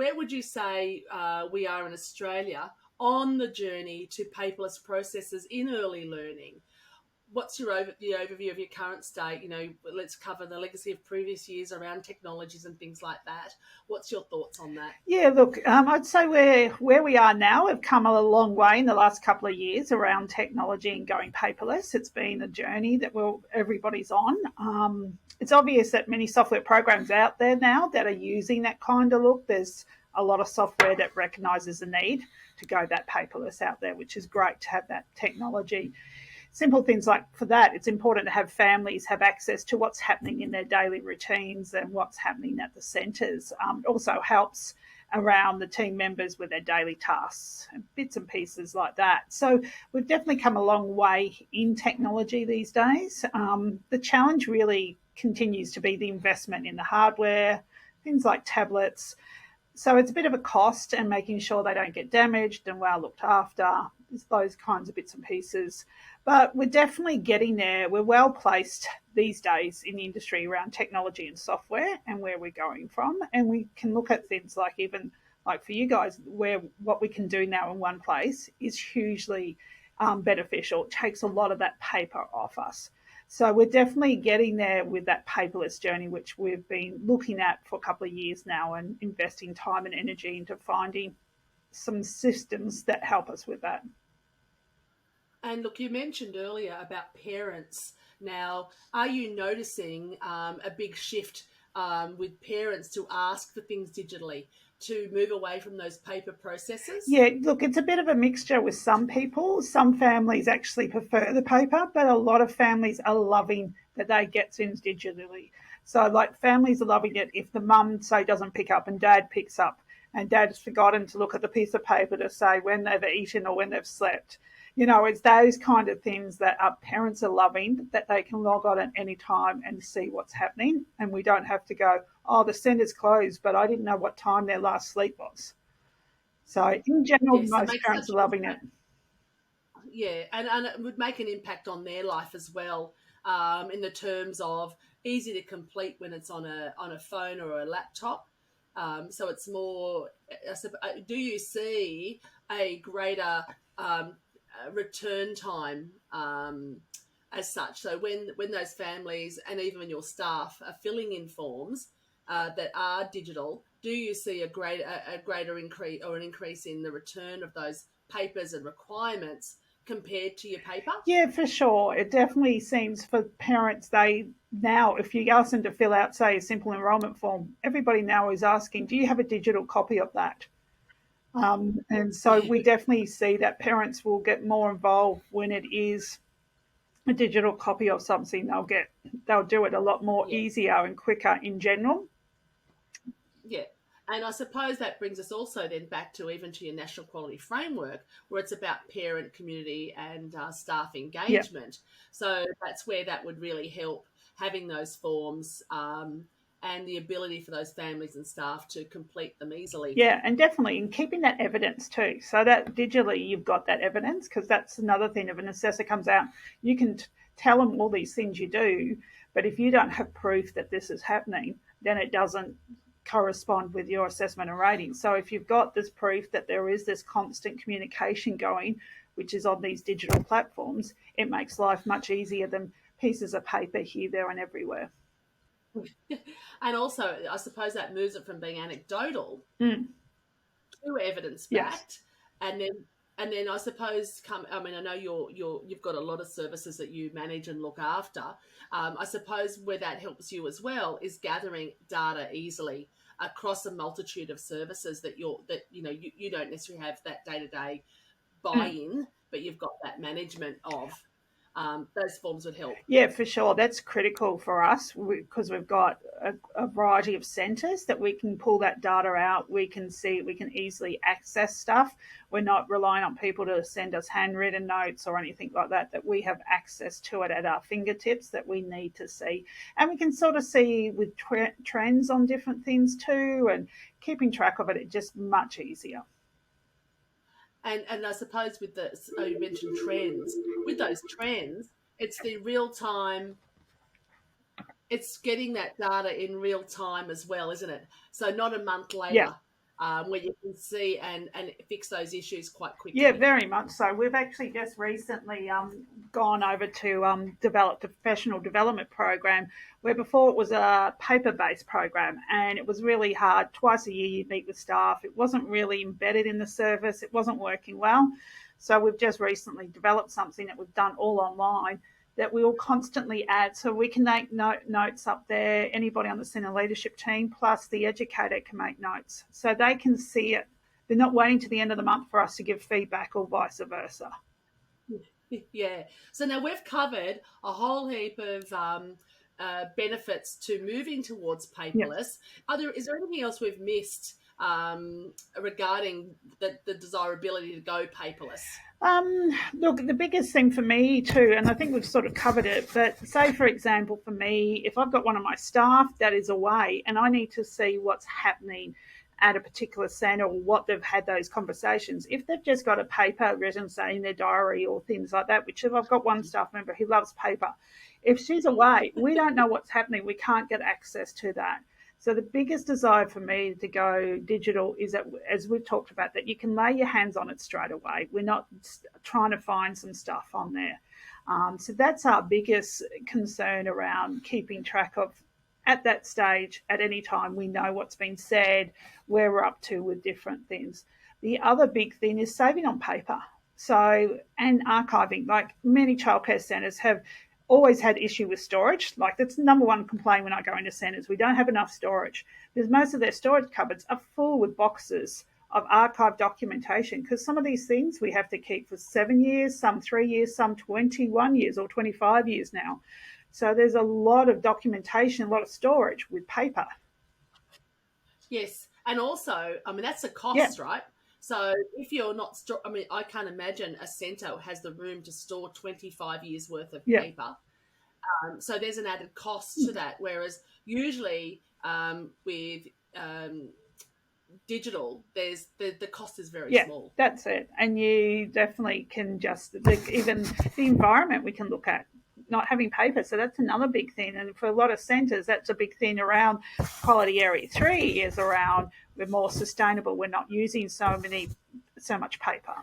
where would you say we are in Australia on the journey to paperless processes in early learning? What's the overview of your current state? Let's cover the legacy of previous years around technologies and things like that. What's your thoughts on that? Yeah, look, I'd say where we are now, we've come a long way in the last couple of years around technology and going paperless. It's been a journey that everybody's on. It's obvious that many software programs out there now that are using that kind of look. There's a lot of software that recognises the need to go that paperless out there, which is great to have that technology. Simple things like for that, it's important to have families have access to what's happening in their daily routines and what's happening at the centres. It also helps around the team members with their daily tasks and bits and pieces like that. So we've definitely come a long way in technology these days. The challenge really continues to be the investment in the hardware, things like tablets. So it's a bit of a cost, and making sure they don't get damaged and well looked after, those kinds of bits and pieces. But we're definitely getting there. We're well placed these days in the industry around technology and software and where we're going from. And we can look at things like, even like for you guys, where what we can do now in one place is hugely beneficial. It takes a lot of that paper off us. So we're definitely getting there with that paperless journey, which we've been looking at for a couple of years now and investing time and energy into finding some systems that help us with that. And look, you mentioned earlier about parents. Now, are you noticing a big shift with parents to ask for things digitally, to move away from those paper processes? Yeah, look, it's a bit of a mixture with some people. Some families actually prefer the paper, but a lot of families are loving that they get things digitally. So, like, families are loving it if the mum, say, doesn't pick up and dad picks up, and dad's forgotten to look at the piece of paper to say when they've eaten or when they've slept. It's those kind of things that our parents are loving, that they can log on at any time and see what's happening. And we don't have to go, oh, the centre's closed, but I didn't know what time their last sleep was. So in general, Yes, most parents are loving it. Yeah, and it would make an impact on their life as well, in the terms of easy to complete when it's on a phone or a laptop. So it's more. Do you see a greater return time as such? So when those families and even your staff are filling in forms that are digital, do you see a greater increase or an increase in the return of those papers and requirements compared to your paper? Yeah, for sure. It definitely seems for parents, now, if you ask them to fill out, say, a simple enrolment form, everybody now is asking, do you have a digital copy of that? And so we definitely see that parents will get more involved when it is a digital copy of something. They'll do it a lot more easier and quicker in general. Yeah. And I suppose that brings us also then back to even to your national quality framework, where it's about parent, community and staff engagement. So that's where that would really help, having those forms and the ability for those families and staff to complete them easily. Yeah, and definitely in keeping that evidence too. So that digitally you've got that evidence, because that's another thing. If an assessor comes out, you can tell them all these things you do, but if you don't have proof that this is happening, then it doesn't correspond with your assessment and rating. So if you've got this proof that there is this constant communication going, which is on these digital platforms, it makes life much easier than pieces of paper here, there and everywhere. And also, I suppose that moves it from being anecdotal to evidence-backed. Yes. And then I suppose I know you've got a lot of services that you manage and look after. I suppose where that helps you as well is gathering data easily across a multitude of services that you don't necessarily have that day-to-day buy-in, but you've got that management of. Those forms would help. Yeah, for sure. That's critical for us because we've got a variety of centres that we can pull that data out. We can see, we can easily access stuff. We're not relying on people to send us handwritten notes or anything like that, that we have access to it at our fingertips that we need to see. And we can sort of see with trends on different things too, and keeping track of it, it's just much easier. And I suppose with you mentioned trends. With those trends, it's the real time. It's getting that data in real time as well, isn't it? So not a month later. where you can see and fix those issues quite Yeah, quickly. very much so. We've actually just recently gone over to develop a professional development program where before it was a paper based program and it was really hard. Twice a year you'd meet with staff. It wasn't really embedded in the service, it wasn't working well. So we've just recently developed something that we've done all online that we will constantly add. So we can make notes up there, anybody on the senior leadership team, plus the educator can make notes. So they can see it. They're not waiting to the end of the month for us to give feedback or vice versa. Yeah. So now we've covered a whole heap of benefits to moving towards Yep. paperless. Is there anything else we've missed regarding the desirability to go paperless? Look, the biggest thing for me too, and I think we've sort of covered it, but say, for example, for me, if I've got one of my staff that is away and I need to see what's happening at a particular centre or what they've had those conversations, if they've just got a paper written, say, in their diary or things like that, which if I've got one staff member who loves paper, if she's away, we don't know what's happening. We can't get access to that. So the biggest desire for me to go digital is that, as we've talked about, that you can lay your hands on it straight away. We're not trying to find some stuff on there. So that's our biggest concern around keeping track of at that stage. At any time, we know what's been said, where we're up to with different things. The other big thing is saving on paper. So, and archiving, like many childcare centres have always had issue with storage. Like that's the number one complaint when I go into centres. We don't have enough storage because most of their storage cupboards are full with boxes of archive documentation because some of these things we have to keep for 7 years, some 3 years, some 21 years or 25 years now. So there's a lot of documentation, a lot of storage with paper. Yes. And also, I mean, that's a Yeah, cost, right? So if you're not, I mean, I can't imagine a centre has the room to store 25 years worth of yeah, paper. So there's an added cost to that. Whereas usually with digital, the cost is very yeah, small. that's it. And you definitely can just, even the environment we can look at, not having paper. So that's another big thing. And for a lot of centres, that's a big thing around Quality Area 3 is around we're more sustainable. We're not using so much paper.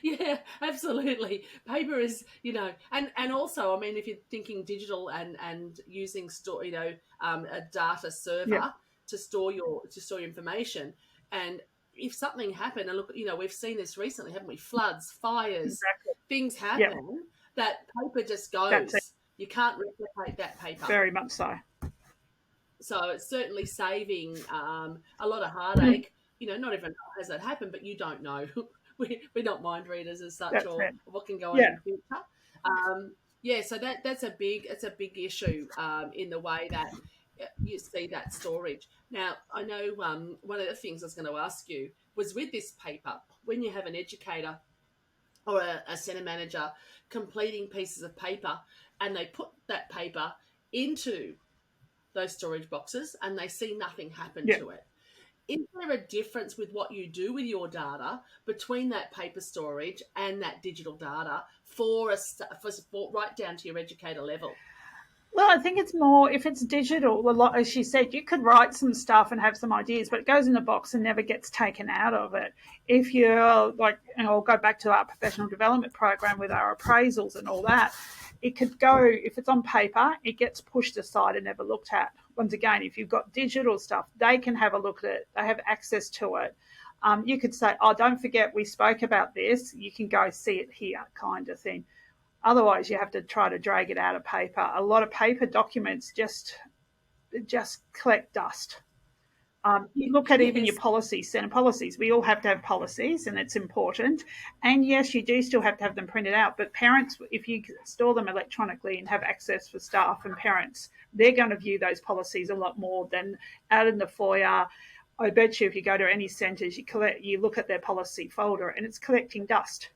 Yeah, absolutely. Paper is, and also, I mean, if you're thinking digital and using a data Yeah, server to store your information, and if something happened, and look, we've seen this recently, haven't we? Floods, fires, exactly. things Yeah, happen that paper just that's it. goes. You can't replicate that paper. Very much so. So it's certainly saving a lot of Mm, heartache. Not even has that happened, but you don't know. We're not mind readers as such, that's or it. what can go on in Yeah. the future. Yeah, so that's a big issue in the way that you see that storage. Now, I know one of the things I was going to ask you was with this paper, when you have an educator or a centre manager completing pieces of paper, and they put that paper into those storage boxes and they see nothing happen Yeah. to it. Is there a difference with what you do with your data between that paper storage and that digital data for support right down to your educator level? Well, I think it's more if it's digital. A lot, as she said, you could write some stuff and have some ideas, but it goes in the box and never gets taken out of it. If you're like, I'll go back to our professional development program with our appraisals and all that. It could go if it's on paper, it gets pushed aside and never looked at. Once again, if you've got digital stuff, they can have a look at it. They have access to it. You could say, "Oh, don't forget we spoke about this. You can go see it here," kind of thing. Otherwise, you have to try to drag it out of paper. A lot of paper documents just collect dust. You look at even your Yes, policies, Senate policies. We all have to have policies, and it's important. And yes, you do still have to have them printed out. But parents, if you store them electronically and have access for staff and parents, they're going to view those policies a lot more than out in the foyer. I bet you, if you go to any centres, you look at their policy folder, and it's collecting dust.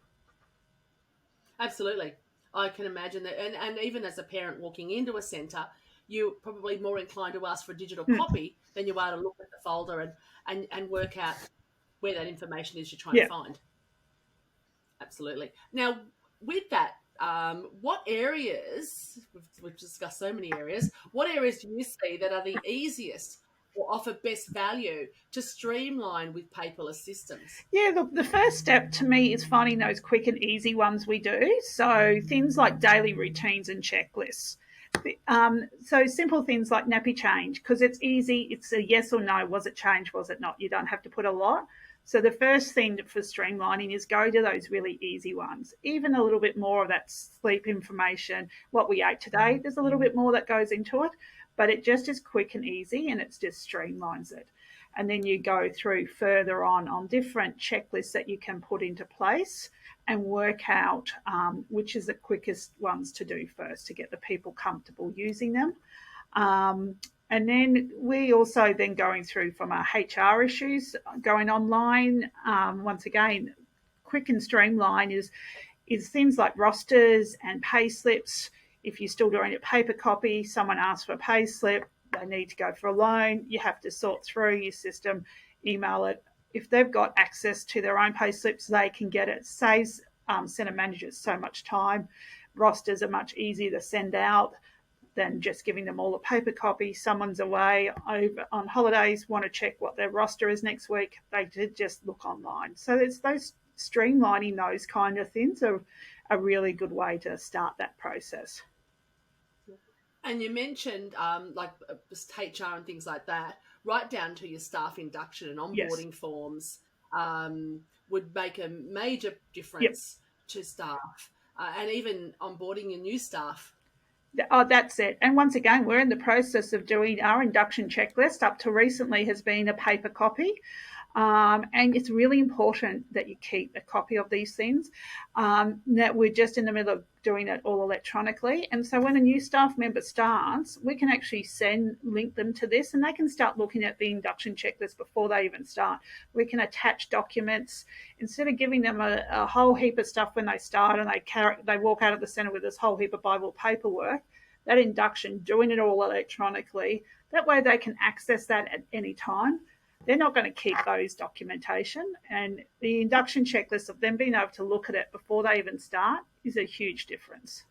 absolutely. I can imagine that. And even as a parent walking into a centre, you're probably more inclined to ask for a digital Hmm. copy than you are to look at the folder and work out where that information is you're trying to Yeah. find. Absolutely. Now, with that, what areas, we've discussed so many areas, what areas do you see that are the easiest or offer best value to streamline with paperless systems? Yeah, look, the first step to me is finding those quick and easy ones we do. So things like daily routines and checklists. So simple things like nappy change, because it's easy. It's a yes or no. Was it changed? Was it not? You don't have to put a lot. So the first thing for streamlining is go to those really easy ones. Even a little bit more of that sleep information, what we ate today, there's a little bit more that goes into it, but it just is quick and easy and it just streamlines it. And then you go through further on different checklists that you can put into place and work out which is the quickest ones to do first to get the people comfortable using them. And then we also then going through from our HR issues going online. Once again, quick and streamline is things like rosters and pay slips. If you're still doing a paper copy, someone asks for a pay slip, they need to go for a loan, you have to sort through your system, email it. If they've got access to their own pay slips, they can get it. Saves centre managers so much time. Rosters are much easier to send out than just giving them all a paper copy. Someone's away over on holidays, want to check what their roster is next week, they just look online. So it's those streamlining those kind of things are a really good way to start that process. And you mentioned just HR and things like that, right down to your staff induction and onboarding forms would make a major difference to staff and even onboarding your new staff. Oh, that's it. And once again, we're in the process of doing our induction checklist. Up to recently has been a paper copy. And it's really important that you keep a copy of these things. That we're just in the middle of doing it all electronically. And so when a new staff member starts, we can actually link them to this and they can start looking at the induction checklist before they even start. We can attach documents instead of giving them a whole heap of stuff when they start and they walk out of the centre with this whole heap of Bible paperwork. That induction, doing it all electronically, that way they can access that at any time. They're not going to keep those documentation, and the induction checklist of them being able to look at it before they even start is a huge difference.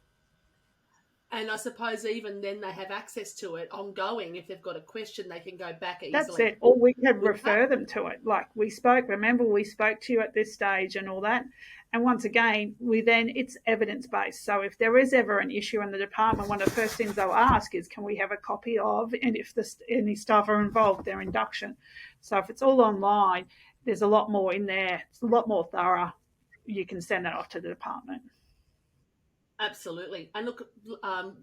And I suppose even then they have access to it ongoing. If they've got a question, they can go back easily. That's it. Or we can refer them to it. Like we spoke to you at this stage and all that. And once again, it's evidence-based. So if there is ever an issue in the department, one of the first things they'll ask is, can we have a copy of, and if any staff are involved, their induction. So if it's all online, there's a lot more in there. It's a lot more thorough. You can send that off to the department. Absolutely. And look,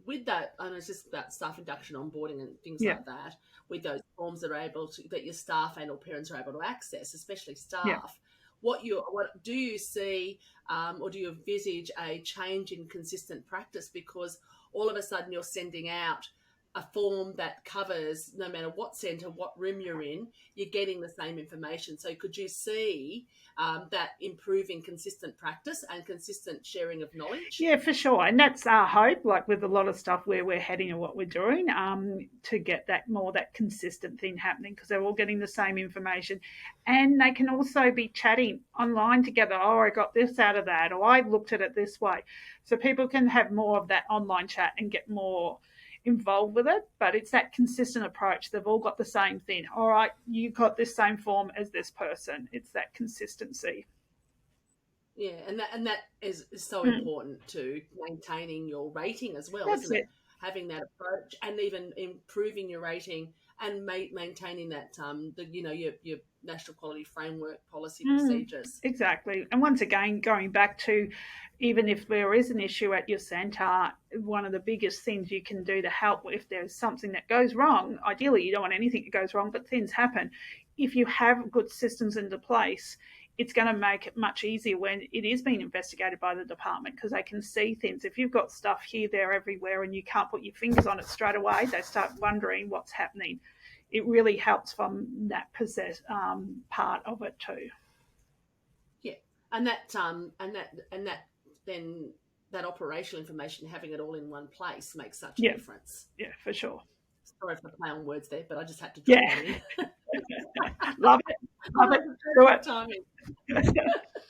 with that, and it's just about staff induction, onboarding and things like that, with those forms that that your staff and or parents are able to access, especially staff, what do you see or do you envisage a change in consistent practice? Because all of a sudden you're sending out a form that covers, no matter what centre, what room you're in, you're getting the same information. So could you see that improving consistent practice and consistent sharing of knowledge? Yeah, for sure. And that's our hope, like with a lot of stuff where we're heading and what we're doing, to get that consistent thing happening, because they're all getting the same information. And they can also be chatting online together. Oh, I got this out of that, or I looked at it this way. So people can have more of that online chat and get more involved with it, but it's that consistent approach. They've all got the same thing. All right, you got this same form as this person. It's that consistency. Yeah, and that is so important to maintaining your rating as well, isn't it? Having that approach and even improving your rating and maintaining that your national quality framework policy procedures. Exactly. And once again, going back to, even if there is an issue at your centre, one of the biggest things you can do to help if there's something that goes wrong, ideally you don't want anything that goes wrong, but things happen. If you have good systems into place, it's going to make it much easier when it is being investigated by the department, because they can see things. If you've got stuff here, there, everywhere, and you can't put your fingers on it straight away, they start wondering what's happening. It really helps from that part of it too. Yeah, and that then that operational information, having it all in one place, makes such a difference. Yeah, for sure. Sorry for the play on words there, but I just had to drop it in. Love it. Do it.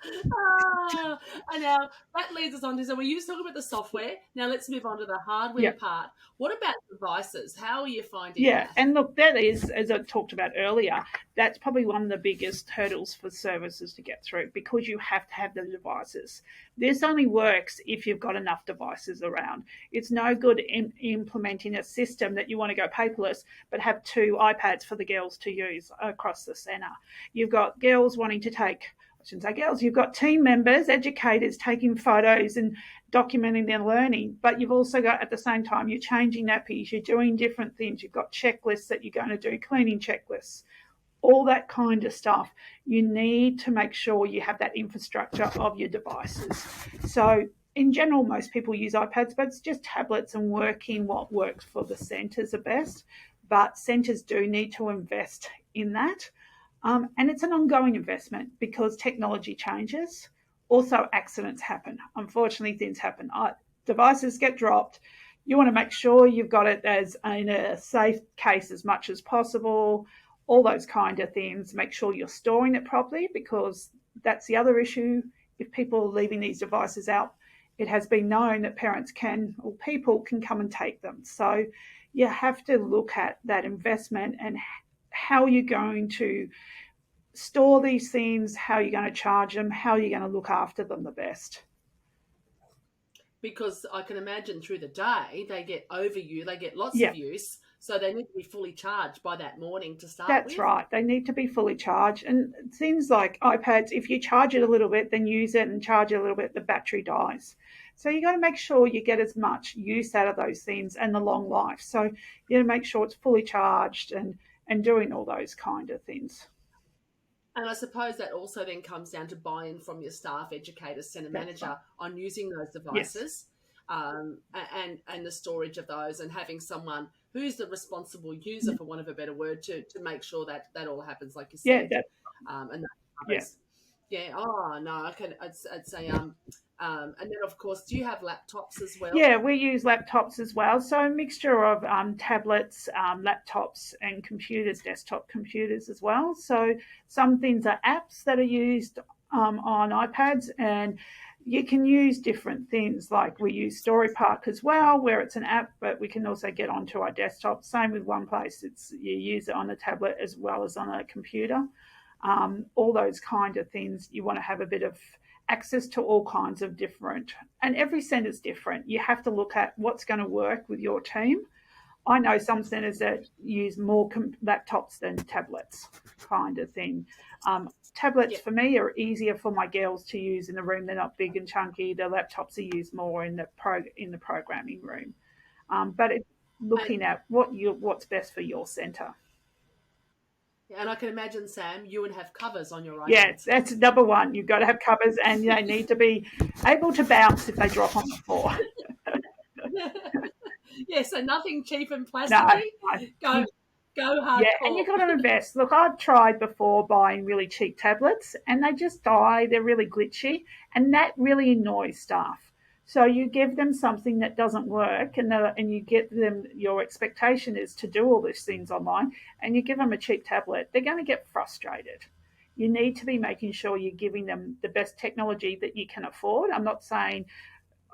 And now that leads us on to, so we used to talk about the software. Now let's move on to the hardware Yeah. part. What about devices? How are you finding Yeah, that? and look, that is, as I talked about earlier, that's probably one of the biggest hurdles for services to get through because you have to have the devices. This only works if you've got enough devices around. It's no good implementing a system that you want to go paperless, but have 2 iPads for the girls to use across the centre. You've got girls wanting to take, I shouldn't say girls, you've got team members, educators taking photos and documenting their learning, but you've also got, at the same time, you're changing nappies, you're doing different things, you've got checklists that you're going to do, cleaning checklists, all that kind of stuff. You need to make sure you have that infrastructure of your devices. So in general, most people use iPads, but it's just tablets and working what works for the centres are best. But centres do need to invest in that. And it's an ongoing investment because technology changes. Also, accidents happen. Unfortunately, things happen. Devices get dropped. You want to make sure you've got it as in a safe case as much as possible, all those kind of things. Make sure you're storing it properly because that's the other issue. If people are leaving these devices out, it has been known that parents can or people can come and take them. So you have to look at that investment and how you're going to store these things, how you're going to charge them, how you're going to look after them the best. Because I can imagine through the day they get overuse, they get lots Yeah, of use, so they need to be fully charged by that morning to start that's with. right. They need to be fully charged. And things like iPads, if you charge it a little bit, then use it and charge it a little bit, the battery dies. So you got to make sure you get as much use out of those things and the long life. So you got to make sure it's fully charged and doing all those kind of things. And I suppose that also then comes down to buy-in from your staff, educator, centre That's right. manager on using those Yes. devices, and the storage of those, and having someone who's the responsible user, for want of a better word, to make sure that that all happens, like you Yeah, said, and that yeah. covers. Yeah. Oh no, I can. I'd say and then of course, do you have laptops as well? Yeah, we use laptops as well. So a mixture of tablets, laptops, and computers, desktop computers as well. So some things are apps that are used on iPads, and you can use different things. Like we use Story Park as well, where it's an app, but we can also get onto our desktop. Same with OnePlace; it's you use it on a tablet as well as on a computer. All those kind of things. You want to have a bit of access to all kinds of different, and every centre is different. You have to look at what's going to work with your team. I know some centres that use more laptops than tablets, kind of thing. Tablets Yeah. for me are easier for my girls to use in the room. They're not big and chunky. The laptops are used more in the programming room. But it's And looking at what's best for your centre. and I can imagine, Sam, you would have covers on your Yeah, iPads. that's number one. You've got to have covers, and they need to be able to bounce if they drop on the floor. Yeah, so nothing cheap and No, plasticky. no. Go go Yeah, and you've hardcore. got to invest. Look, I've tried before buying really cheap tablets, and they just die. They're really glitchy, and that really annoys staff. So you give them something that doesn't work, and you get them. Your expectation is to do all these things online, and you give them a cheap tablet. They're going to get frustrated. You need to be making sure you're giving them the best technology that you can afford. I'm not saying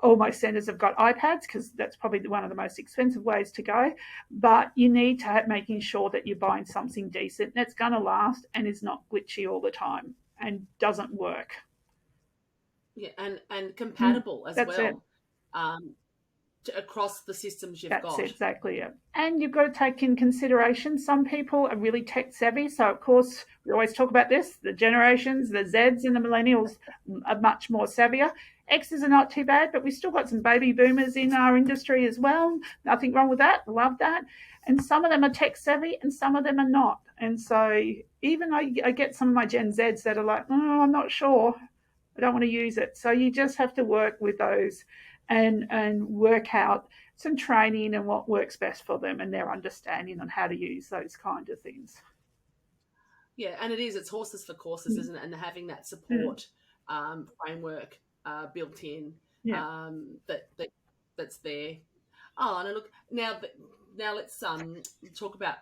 all my centres have got iPads because that's probably one of the most expensive ways to go. But you need to have making sure that you're buying something decent that's going to last and is not glitchy all the time and doesn't work. Yeah, and compatible as That's it. well, um, across the systems you've That's got. exactly it. And you've got to take in consideration some people are really tech savvy. So, of course, we always talk about this the generations, the Zs and the millennials are much more savvier. X's are not too bad, but we've still got some baby boomers in our industry as well. Nothing wrong with that. Love that. And some of them are tech savvy and some of them are not. And so, even though I get some of my Gen Zs that are like, oh, I'm not sure, I don't want to use it. So, you just have to work with those and work out some training and what works best for them and their understanding on how to use those kind of things. Yeah, and it's horses for courses, Mm. isn't it? And having that Mm. support framework built in, Yeah. that that's there. Oh, and look now let's talk about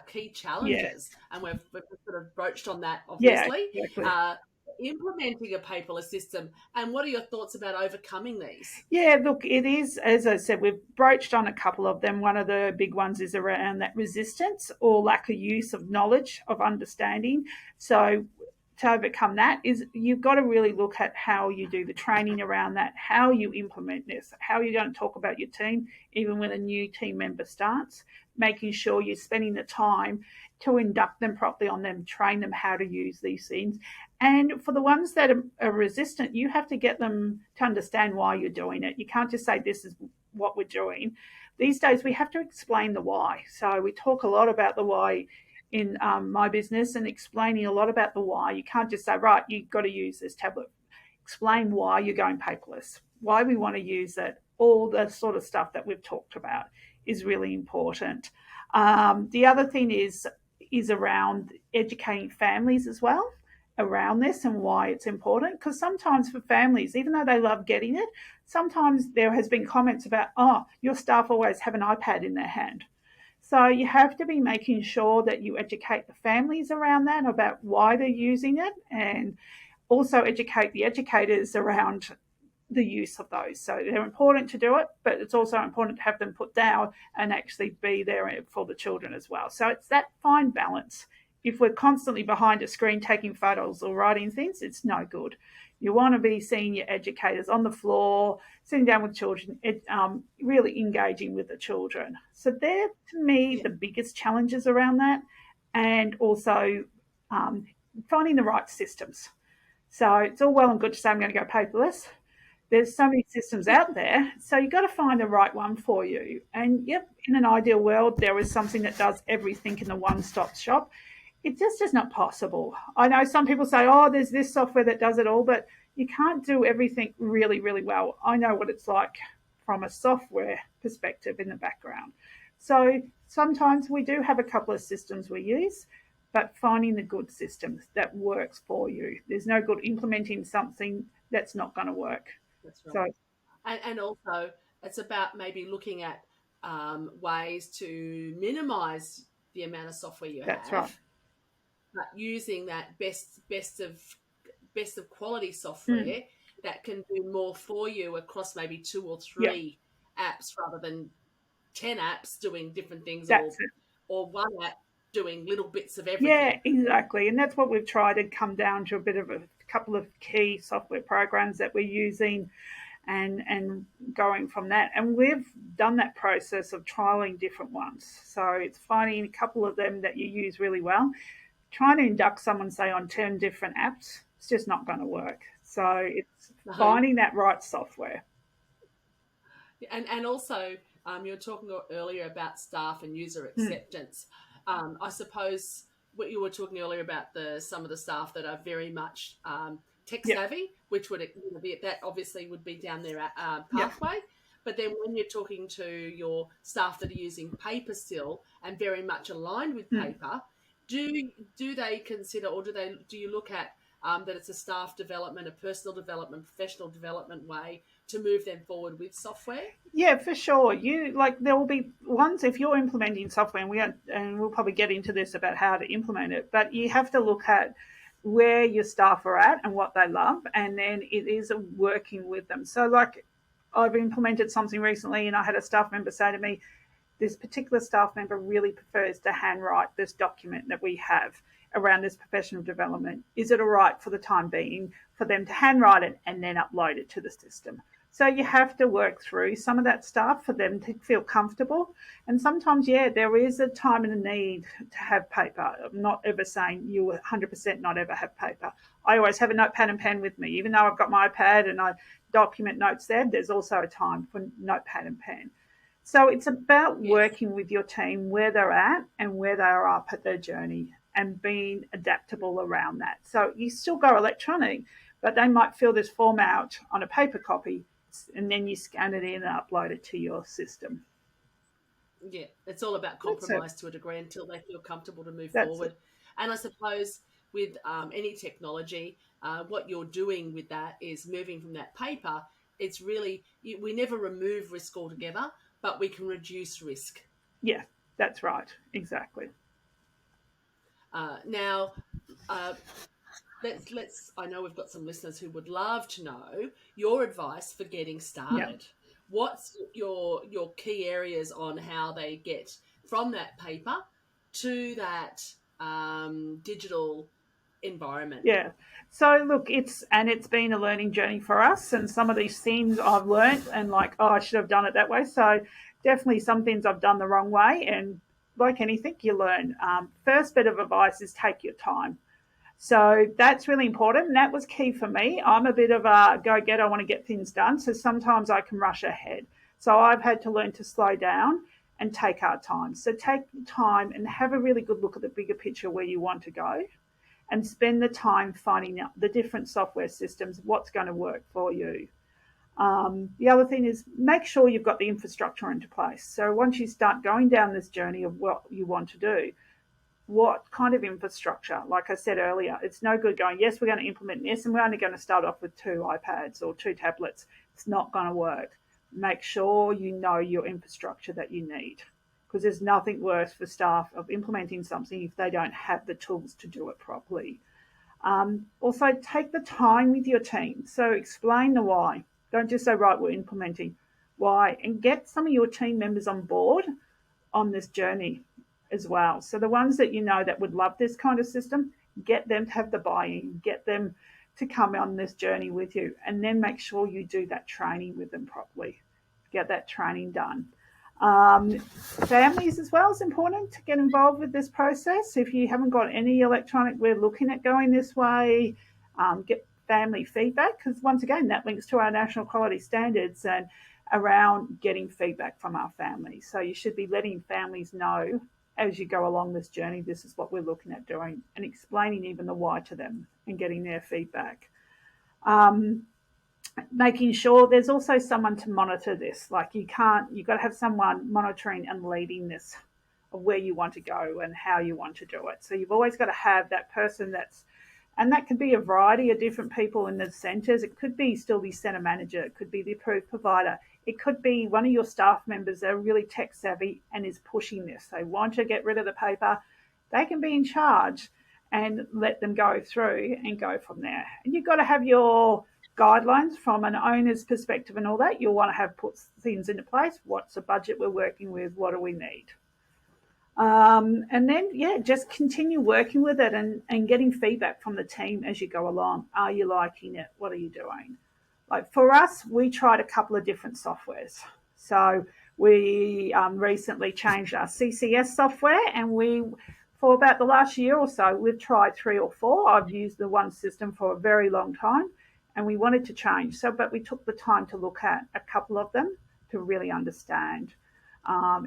key Yeah. challenges, and we've sort of broached on that, Yeah. obviously. Exactly. Uh, implementing a paperless system, and what are your thoughts about overcoming these? Yeah, look, it is, as I said, we've broached on a couple of them. One of the big ones is around that resistance or lack of use of knowledge, of understanding. So, to overcome that is you've got to really look at how you do the training around that, how you implement this, how you're going to talk about your team, even when a new team member starts, making sure you're spending the time to induct them properly on them, train them how to use these things. And for the ones that are resistant, you have to get them to understand why you're doing it. You can't just say, this is what we're doing. These days, we have to explain the why. So we talk a lot about the why in my business and explaining a lot about the why. You can't just say, right, you've got to use this tablet. Explain why you're going paperless, why we want to use it, all the sort of stuff that we've talked about is really important. The other thing is around educating families as well around this and why it's important. Because sometimes for families, even though they love getting it, sometimes there has been comments about, oh, your staff always have an iPad in their hand. So you have to be making sure that you educate the families around that, about why they're using it, and also educate the educators around the use of those. So they're important to do it, but it's also important to have them put down and actually be there for the children as well. So it's that fine balance. If we're constantly behind a screen taking photos or writing things, it's no good. You want to be seeing your educators on the floor, sitting down with children, really engaging with the children. So they're, to me, Yeah. the biggest challenges around that, and also finding the right systems. So it's all well and good to say I'm going to go paperless. There's so many systems out there, so you've got to find the right one for you. And yep, in an ideal world, there is something that does everything in the one-stop shop. It just is not possible. I know some people say, oh, there's this software that does it all, but you can't do everything really, really well. I know what it's like from a software perspective in the background. So sometimes we do have a couple of systems we use, but finding the good systems that works for you. There's no good implementing something that's not going to work. That's right. So And also, it's about maybe looking at ways to minimize the amount of software you that's have, right. but using that best of quality Mm, software that can do more for you across maybe two or yeah, three apps rather than 10 apps doing different things, that's it. or one app doing little bits of Yeah, everything. exactly. And that's what we've tried to come down to, a bit of a couple of key software programs that we're using, and going from that. And we've done that process of trialing different ones. So it's finding a couple of them that you use really well. Trying to induct someone, say, on 10 different apps, it's just not going to work. So it's No. finding that right software. And also, you were talking earlier about staff and user Mm, acceptance. I suppose what you were talking earlier about some of the staff that are very much tech yeah, savvy, which would be that obviously would be down their yeah. pathway. But then when you're talking to your staff that are using paper still and very much aligned with Mm. paper, do they consider, or do you look at that it's a staff development, a personal development, professional development way to move them forward with software? Yeah, for sure. You like there will be ones if you're implementing software, and we'll probably get into this about how to implement it. But you have to look at where your staff are at and what they love, and then it is working with them. So, like, I've implemented something recently, and I had a staff member say to me, "This particular staff member really prefers to handwrite this document that we have around this professional development. Is it all right for the time being for them to handwrite it and then upload it to the system?" So you have to work through some of that stuff for them to feel comfortable. And sometimes, yeah, there is a time and a need to have paper. I'm not ever saying you 100% not ever have paper. I always have a notepad and pen with me. Even though I've got my iPad and I document notes there, there's also a time for notepad and pen. So it's about Yes. working with your team where they're at and where they are up at their journey, and being adaptable around that. So you still go electronic, but they might fill this form out on a paper copy, and then you scan it in and upload it to your system. Yeah, it's all about That's it. compromise to a degree until they feel comfortable to move That's it. forward. And I suppose with any technology, what you're doing with that is moving from that paper. It's really, we never remove risk altogether, but we can reduce risk. Yeah, that's right. Exactly. Now, uh, let's. I know we've got some listeners who would love to know your advice for getting Yeah. started. What's your key areas on how they get from that paper to that digital environment? Yeah. So look, it's been a learning journey for us, and some of these things I've learned and like, oh, I should have done it that way. So definitely some things I've done the wrong way, and like anything, you learn. First bit of advice is take your time. So that's really important. And that was key for me. I'm a bit of a go get, I want to get things done. So sometimes I can rush ahead. So I've had to learn to slow down and take our time. So take time and have a really good look at the bigger picture where you want to go and spend the time finding out the different software systems, what's going to work for you. The other thing is make sure you've got the infrastructure into place. So once you start going down this journey of what you want to do, what kind of infrastructure? Like I said earlier, it's no good going, yes, we're going to implement this and we're only going to start off with 2 iPads or 2 tablets. It's not going to work. Make sure you know your infrastructure that you need, because there's nothing worse for staff of implementing something if they don't have the tools to do it properly. Also, take the time with your team. So explain the why. Don't just say, right, we're implementing. Why? And get some of your team members on board on this journey as well. So the ones that you know that would love this kind of system, get them to have the buy-in, get them to come on this journey with you, and then make sure you do that training with them properly. Get that training done. Families as well is important to get involved with this process. If you haven't got any electronic, we're looking at going this way. Get family feedback, because once again, that links to our national quality standards and around getting feedback from our families. So you should be letting families know as you go along this journey, this is what we're looking at doing, and explaining even the why to them and getting their feedback. Making sure there's also someone to monitor this. Like you've got to have someone monitoring and leading this of where you want to go and how you want to do it. So you've always got to have that person and that could be a variety of different people in the centres. It could be still the centre manager. It could be the approved provider. It could be one of your staff members that are really tech savvy and is pushing this. They want to get rid of the paper. They can be in charge and let them go through and go from there. And you've got to have your guidelines from an owner's perspective and all that. You'll want to have put things into place. What's the budget we're working with? What do we need? And then, just continue working with it and getting feedback from the team as you go along. Are you liking it? What are you doing? Like for us, we tried a couple of different softwares. So we recently changed our CCS software, and for about the last year or so, we've tried 3 or 4. I've used the one system for a very long time, and we wanted to change. But we took the time to look at a couple of them to really understand.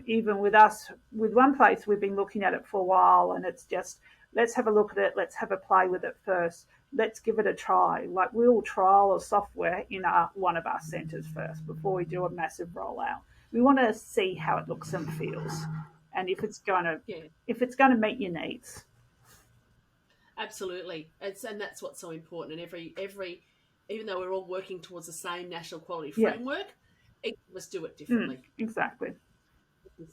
Even with us, with one place, we've been looking at it for a while, and it's just, let's have a look at it. Let's have a play with it first. Let's give it a try. Like we'll trial a software in one of our centres first before we do a massive rollout. We want to see how it looks and feels, and if it's going to meet your needs. Absolutely, and that's what's so important. And every even though we're all working towards the same national quality framework, each of us do it differently. Exactly.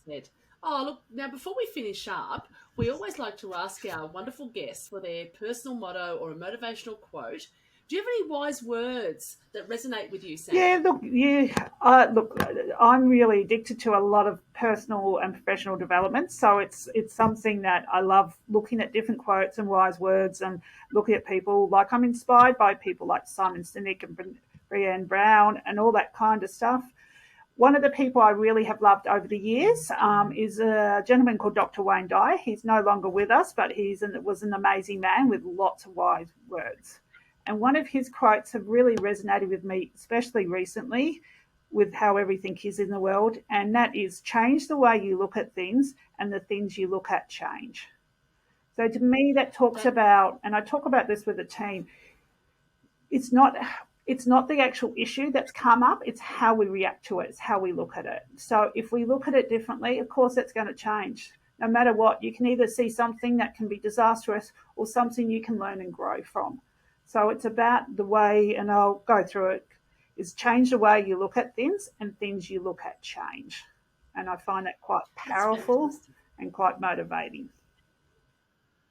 Said. Oh, look, now before we finish up, we always like to ask our wonderful guests for their personal motto or a motivational quote. Do you have any wise words that resonate with you, Sam? Look, I'm really addicted to a lot of personal and professional development, so it's something that I love, looking at different quotes and wise words and looking at people. Like I'm inspired by people like Simon Sinek and Brené Brown and all that kind of stuff. One of the people I really have loved over the years is a gentleman called Dr. Wayne Dyer. He's no longer with us, but was an amazing man with lots of wise words. And one of his quotes have really resonated with me, especially recently, with how everything is in the world, and that is change the way you look at things, and the things you look at change. So to me, that talks about, and I talk about this with the team, it's not the actual issue that's come up, it's how we react to it, it's how we look at it. So if we look at it differently, of course that's going to change. No matter what, you can either see something that can be disastrous or something you can learn and grow from. So it's about the way, and I'll go through it, is change the way you look at things, and things you look at change. And I find that quite powerful and quite motivating.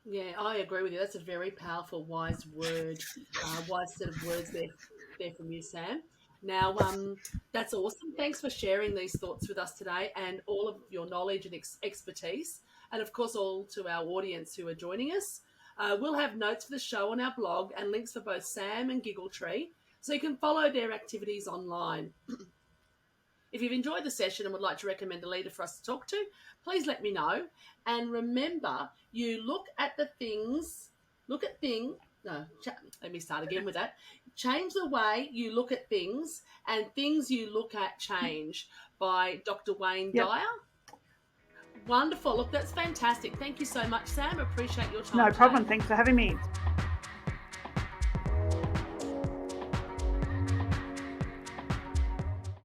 Yeah, I agree with you. That's a very powerful, wise word, wise set of words there from you, Sam. Now, that's awesome. Thanks for sharing these thoughts with us today and all of your knowledge and expertise. And of course, all to our audience who are joining us. We'll have notes for the show on our blog and links for both Sam and Giggletree so you can follow their activities online. If you've enjoyed the session and would like to recommend a leader for us to talk to, please let me know. And remember, you look at things, no, let me start again with that. Change the way you look at things, and things you look at change, by Dr. Wayne Yep. Dyer. Wonderful. Look, that's fantastic. Thank you so much, Sam. Appreciate your time No today. problem. Thanks for having me.